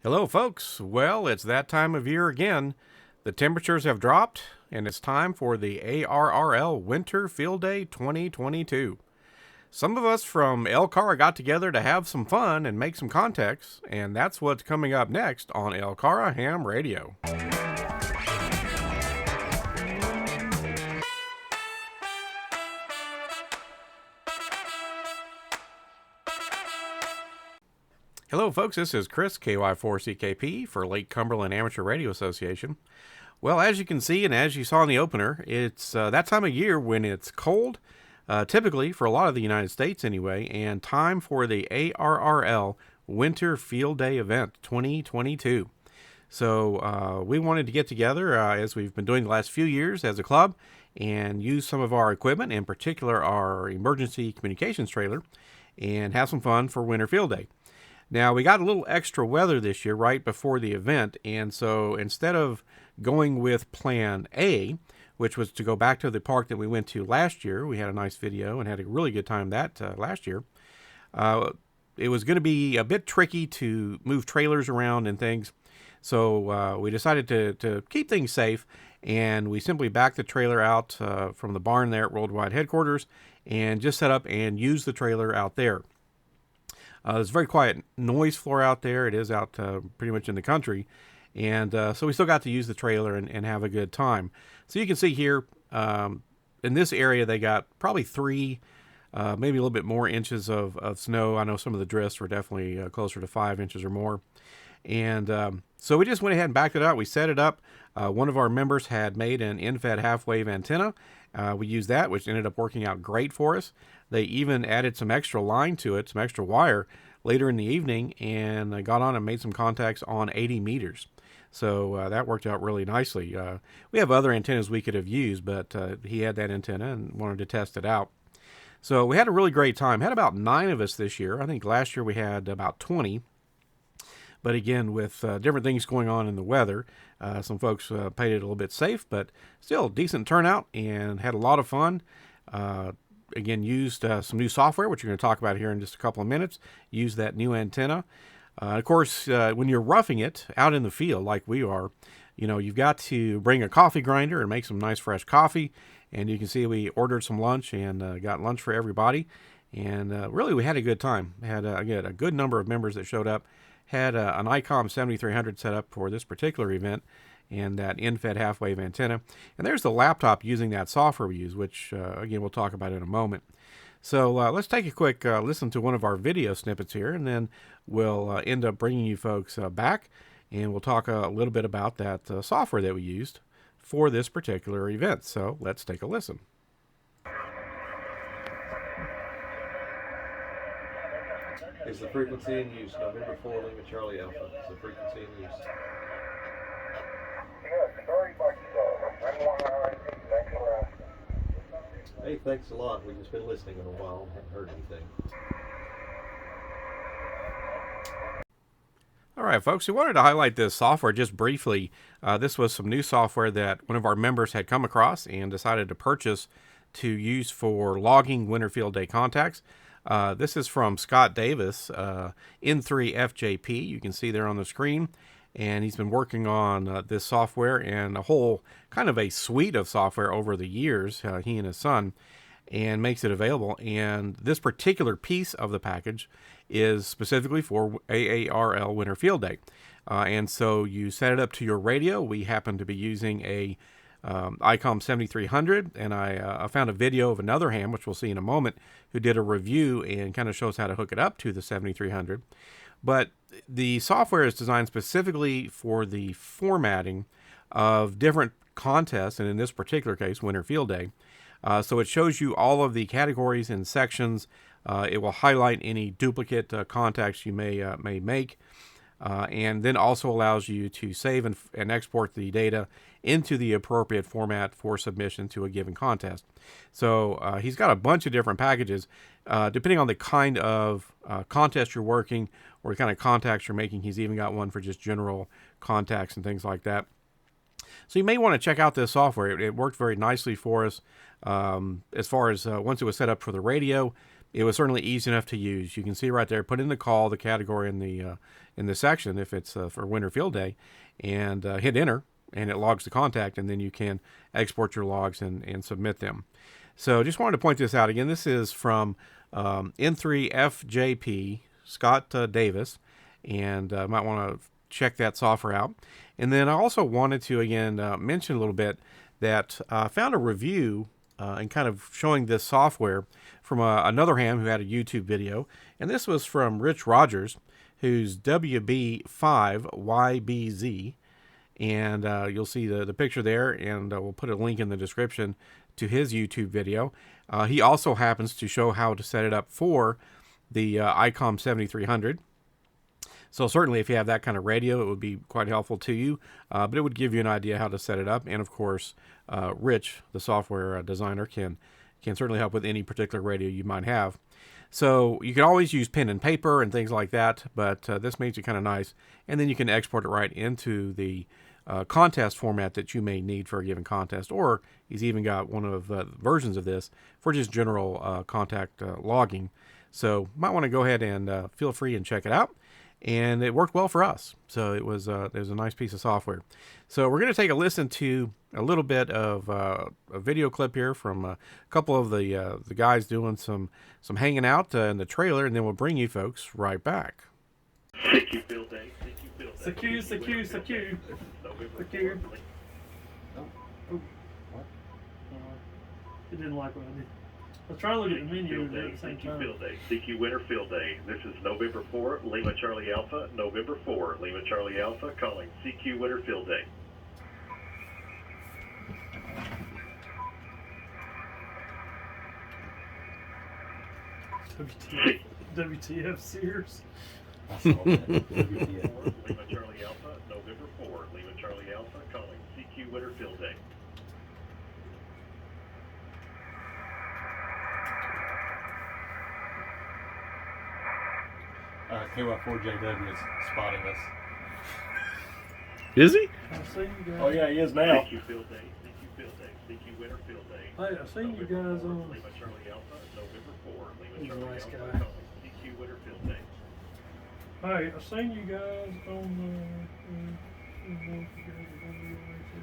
Hello, folks. Well, it's that time of year again. The temperatures have dropped, and it's time for the ARRL Winter Field Day 2022. Some of us from LCARA got together to have some fun and make some contacts, and that's what's coming up next on LCARA Ham Radio. Hello, folks. This is Chris, KY4CKP, for Lake Cumberland Amateur Radio Association. Well, as you can see, and as you saw in the opener, it's that time of year when it's cold, typically for a lot of the United States anyway, and time for the ARRL Winter Field Day event 2022. So we wanted to get together, as we've been doing the last few years as a club, and use some of our equipment, in particular our emergency communications trailer, and have some fun for Winter Field Day. Now, we got a little extra weather this year right before the event, and so instead of going with Plan A, which was to go back to the park that we went to last year, we had a nice video and had a really good time that last year. It was going to be a bit tricky to move trailers around and things, so we decided to keep things safe, and we simply backed the trailer out from the barn there at Worldwide Headquarters and just set up and used the trailer out there. There's a very quiet noise floor out there. It is out pretty much in the country. And so we still got to use the trailer and have a good time. So you can see here, in this area, they got probably 3, maybe a little bit more inches of snow. I know some of the drifts were definitely closer to 5 inches or more. And so we just went ahead and backed it out. We set it up. One of our members had made an in-fed half-wave antenna. We used that, which ended up working out great for us. They even added some extra line to it, some extra wire later in the evening, and got on and made some contacts on 80 meters. So that worked out really nicely. We have other antennas we could have used, but he had that antenna and wanted to test it out. So we had a really great time. Had about 9 of us this year. I think last year we had about 20. But again, with different things going on in the weather, some folks played it a little bit safe, but still decent turnout and had a lot of fun. Again, used some new software, which we're going to talk about here in just a couple of minutes. Used that new antenna. Of course, when you're roughing it out in the field like we are, you've got to bring a coffee grinder and make some nice fresh coffee. And you can see we ordered some lunch and got lunch for everybody. And really, we had a good time. Had again a good number of members that showed up. Had an ICOM 7300 set up for this particular event and that in-fed half-wave antenna. And there's the laptop using that software we use, which, again, we'll talk about in a moment. So let's take a quick listen to one of our video snippets here, and then we'll end up bringing you folks back, and we'll talk a little bit about that software that we used for this particular event. So let's take a listen. Is the frequency in use November 4 Lima Charlie Alpha? Is the frequency in use? Yes, very much so. Thanks for asking. Hey, thanks a lot. We've just been listening in a while. Haven't heard anything. All right, folks, we wanted to highlight this software just briefly. This was some new software that one of our members had come across and decided to purchase to use for logging Winter Field Day contacts. This is from Scott Davis, N3FJP. You can see there on the screen. And he's been working on this software and a whole kind of a suite of software over the years, he and his son, and makes it available. And this particular piece of the package is specifically for AARL Winter Field Day. And so you set it up to your radio. We happen to be using a ICOM 7300, and I found a video of another ham, which we'll see in a moment, who did a review and kind of shows how to hook it up to the 7300. But the software is designed specifically for the formatting of different contests, and in this particular case, Winter Field Day. So it shows you all of the categories and sections. It will highlight any duplicate contacts you may make. And then also allows you to save and export the data into the appropriate format for submission to a given contest. So he's got a bunch of different packages, depending on the kind of contest you're working or the kind of contacts you're making. He's even got one for just general contacts and things like that. So you may want to check out this software. It worked very nicely for us as far as once it was set up for the radio. it was certainly easy enough to use. You can see right there, put in the call, the category in the section if it's for winter field day, and hit enter, and it logs the contact, and then you can export your logs and submit them. So just wanted to point this out again. This is from N3FJP, Scott Davis, and might want to check that software out. And then I also wanted to, again, mention a little bit that I found a review and kind of showing this software from another ham who had a YouTube video. And this was from Rich Rogers, who's WB5YBZ. And you'll see the picture there, and we'll put a link in the description to his YouTube video. He also happens to show how to set it up for the ICOM 7300. So certainly if you have that kind of radio, it would be quite helpful to you, but it would give you an idea how to set it up. And of course, Rich, the software designer, can certainly help with any particular radio you might have. So you can always use pen and paper and things like that, but this makes it kind of nice. And then you can export it right into the contest format that you may need for a given contest, or he's even got one of versions of this for just general contact logging. So might want to go ahead and feel free and check it out. And it worked well for us. So it was a nice piece of software. So we're going to take a listen to a little bit of a video clip here from a couple of the guys doing some hanging out in the trailer, and then we'll bring you folks right back. CQ field day, CQ field day. CQ. Oh, what? It didn't like what I did. I was trying to look at the menu at the same CQ time. field day, CQ winter field day. This is November 4, Lima Charlie Alpha, November 4, Lima Charlie Alpha, calling CQ winter field day. WTF Sears. I saw that. Yeah. Lima Charlie Alpha, November 4, Lima Charlie Alpha, calling CQ winter field day. KY4JW is spotting us. Is he? I've seen you guys. Oh yeah, he is now. CQ field day, CQ field day, CQ winter field day. Hey, I've seen you guys on. Lima Charlie Alpha, November 4, Lima He's a Charlie nice Alpha, guy. calling CQ winter field day. Hey, I've seen you guys on.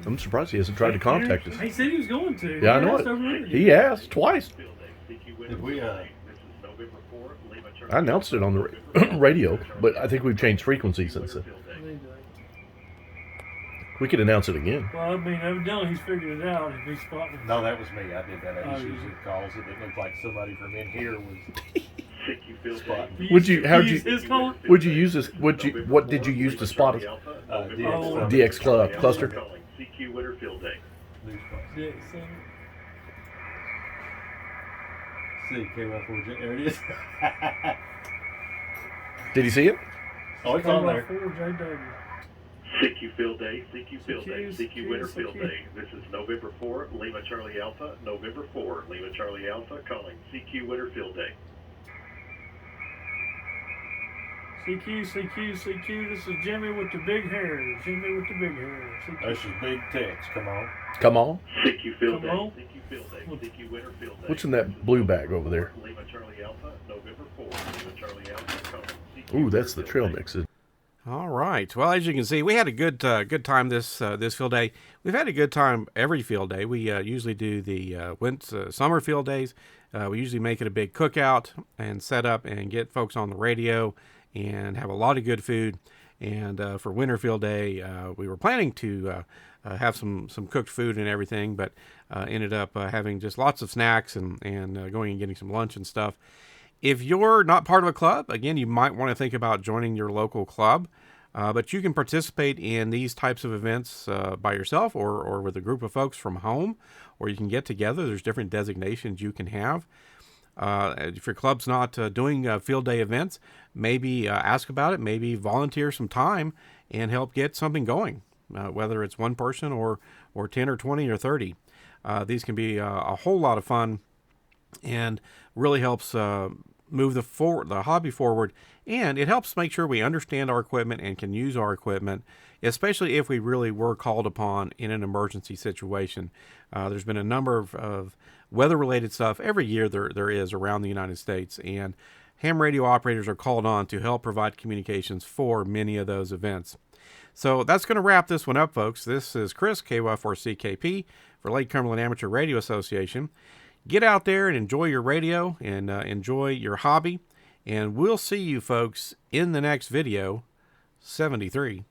I'm surprised he hasn't tried to contact us. He said he was going to. Yeah, I know asked over it. interview. He asked twice. Field day, CQ winter Did we, field day. This is November 4, Lima Charlie I announced it on the radio, but I think we've changed frequency since then. I need to- We could announce it again. Well, I mean, evidently he's figured it out. If he's spotting. No, that was me. I did that. I Oh, just you- usually calls it. It looked like somebody from in here was CQ field day. spotting. Would you? How'd use you? his call? Would you use this? What did you use to spot us? DX cluster. Calling CQ winter field day. News box. Yeah, so, See, KY4J. There it is. Did he see it? Oh, it's on there. 4JW. CQ field day, CQ field day, CQ, CQ winter field CQ. day. This is November 4, Lima Charlie Alpha, November 4, Lima Charlie Alpha, calling CQ winter field day. CQ. This is Jimmy with the big hair. Jimmy with the big hair. That's just big text. Come on. Come on. CQ field Come on. day, CQ field day, CQ winter field day. What's in that blue bag over there? Lima Charlie Alpha, November 4, Lima Charlie Alpha, calling CQ Ooh, that's the winter trail field day. mix. All right. Well, as you can see, we had a good time this field day. We've had a good time every field day. We usually do the summer field days. We usually make it a big cookout and set up and get folks on the radio and have a lot of good food. And for winter field day, we were planning to have some cooked food and everything, but ended up having just lots of snacks and going and getting some lunch and stuff. If you're not part of a club, again, you might want to think about joining your local club, but you can participate in these types of events by yourself or with a group of folks from home, or you can get together. There's different designations you can have. If your club's not doing field day events, maybe ask about it, maybe volunteer some time and help get something going, whether it's one person or 10 or 20 or 30. These can be a whole lot of fun and really helps move the hobby forward, and it helps make sure we understand our equipment and can use our equipment, especially if we really were called upon in an emergency situation. There's been a number of weather-related stuff every year there is around the United States, and ham radio operators are called on to help provide communications for many of those events. So that's going to wrap this one up, folks. This is Chris, KY4CKP, for Lake Cumberland Amateur Radio Association. Get out there and enjoy your radio and enjoy your hobby. And we'll see you folks in the next video, 73.